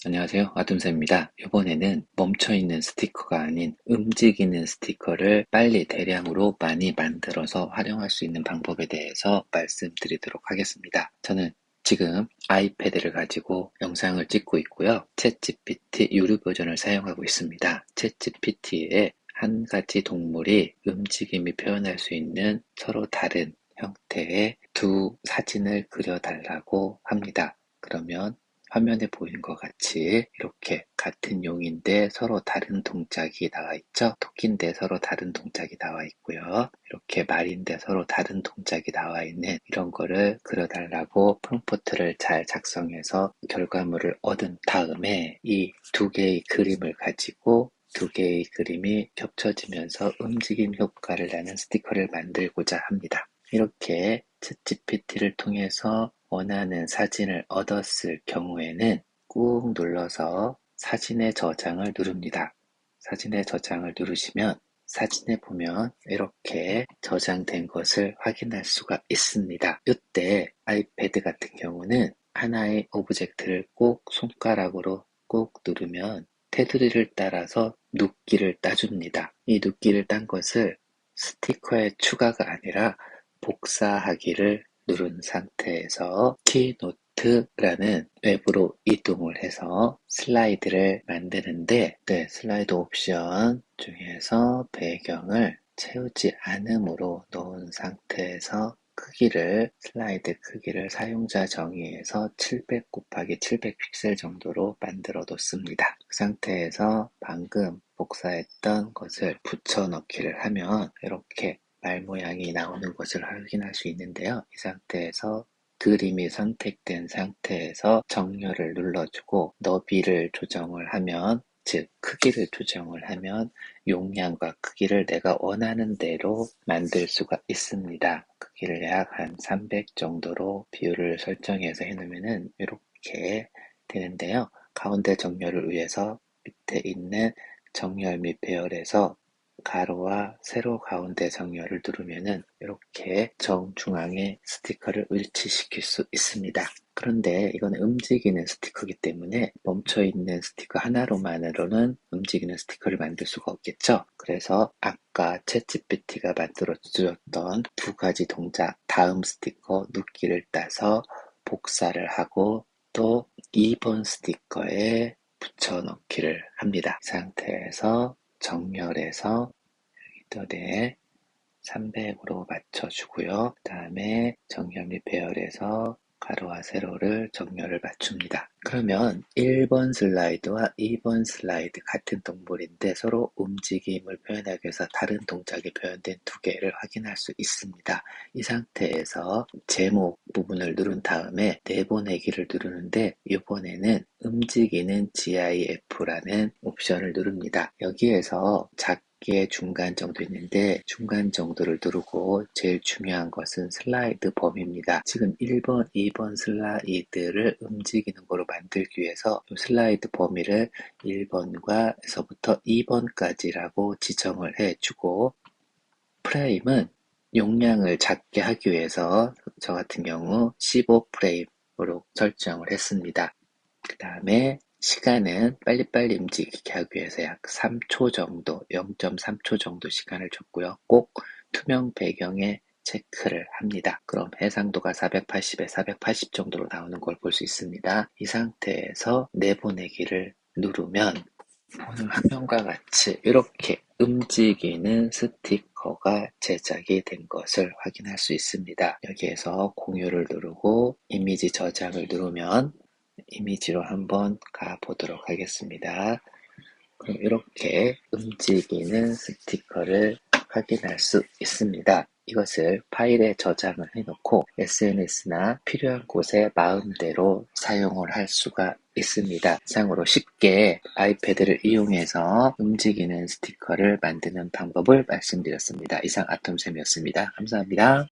안녕하세요. 아톰쌤입니다. 이번에는 멈춰있는 스티커가 아닌 움직이는 스티커를 빨리 대량으로 많이 만들어서 활용할 수 있는 방법에 대해서 말씀드리도록 하겠습니다. 저는 지금 아이패드를 가지고 영상을 찍고 있고요. 챗GPT 유료 버전을 사용하고 있습니다. 챗GPT에 한 가지 동물이 움직임이 표현할 수 있는 서로 다른 형태의 두 사진을 그려달라고 합니다. 그러면 화면에 보이는 것 같이 이렇게 같은 용인데 서로 다른 동작이 나와 있죠. 토끼인데 서로 다른 동작이 나와 있고요. 이렇게 말인데 서로 다른 동작이 나와 있는 이런 거를 그려달라고 프롬프트를 잘 작성해서 결과물을 얻은 다음에 이 두 개의 그림을 가지고 두 개의 그림이 겹쳐지면서 움직임 효과를 내는 스티커를 만들고자 합니다. 이렇게 챗GPT를 통해서 원하는 사진을 얻었을 경우에는 꾹 눌러서 사진의 저장을 누릅니다. 사진의 저장을 누르시면 사진에 보면 이렇게 저장된 것을 확인할 수가 있습니다. 이때 아이패드 같은 경우는 하나의 오브젝트를 꼭 손가락으로 꾹 누르면 테두리를 따라서 눕기를 따줍니다. 이 눕기를 딴 것을 스티커의 추가가 아니라 복사하기를 누른 상태에서 키노트라는 웹으로 이동을 해서 슬라이드를 만드는데 슬라이드 옵션 중에서 배경을 채우지 않음으로 놓은 상태에서 슬라이드 크기를 사용자 정의에서 700 곱하기 700 픽셀 정도로 만들어 뒀습니다. 그 상태에서 방금 복사했던 것을 붙여 넣기를 하면 이렇게 말 모양이 나오는 것을 확인할 수 있는데요. 이 상태에서 그림이 선택된 상태에서 정렬을 눌러주고 너비를 조정을 하면, 즉 크기를 조정을 하면 용량과 크기를 내가 원하는 대로 만들 수가 있습니다. 크기를 약 한 300 정도로 비율을 설정해서 해놓으면 이렇게 되는데요. 가운데 정렬을 위해서 밑에 있는 정렬 및 배열에서 가로와 세로 가운데 정렬을 누르면은 이렇게 정중앙에 스티커를 위치시킬 수 있습니다. 그런데 이건 움직이는 스티커이기 때문에 멈춰있는 스티커 하나로만으로는 움직이는 스티커를 만들 수가 없겠죠. 그래서 아까 챗GPT가 만들어 주었던 두 가지 동작, 다음 스티커 눕기를 따서 복사를 하고 또 2번 스티커에 붙여넣기를 합니다. 이 상태에서 정렬해서 여기에 300으로 맞춰주고요. 그 다음에 정렬 및 배열에서 가로와 세로를 정렬을 맞춥니다. 그러면 1번 슬라이드와 2번 슬라이드 같은 동물인데 서로 움직임을 표현하기 위해서 다른 동작이 표현된 두 개를 확인할 수 있습니다. 이 상태에서 제목 부분을 누른 다음에 내보내기를 누르는데 이번에는 움직이는 GIF라는 옵션을 누릅니다. 여기에서 작게 중간 정도 있는데 중간 정도를 누르고 제일 중요한 것은 슬라이드 범위입니다. 지금 1번, 2번 슬라이드를 움직이는 거로 만들기 위해서 슬라이드 범위를 1번과 에서부터 2번까지라고 지정을 해주고 프레임은 용량을 작게 하기 위해서 저 같은 경우 15프레임으로 설정을 했습니다. 그 다음에 시간은 빨리빨리 움직이게 하기 위해서 약 3초 정도, 0.3초 정도 시간을 줬고요. 꼭 투명 배경에 체크를 합니다. 그럼 해상도가 480에 480 정도로 나오는 걸 볼 수 있습니다. 이 상태에서 내보내기를 누르면 오늘 화면과 같이 이렇게 움직이는 스티커가 제작이 된 것을 확인할 수 있습니다. 여기에서 공유를 누르고 이미지 저장을 누르면 이미지로 한번 가보도록 하겠습니다. 그럼 이렇게 움직이는 스티커를 확인할 수 있습니다. 이것을 파일에 저장을 해놓고 SNS나 필요한 곳에 마음대로 사용을 할 수가 있습니다. 이상으로 쉽게 아이패드를 이용해서 움직이는 스티커를 만드는 방법을 말씀드렸습니다. 이상 아톰쌤이었습니다. 감사합니다.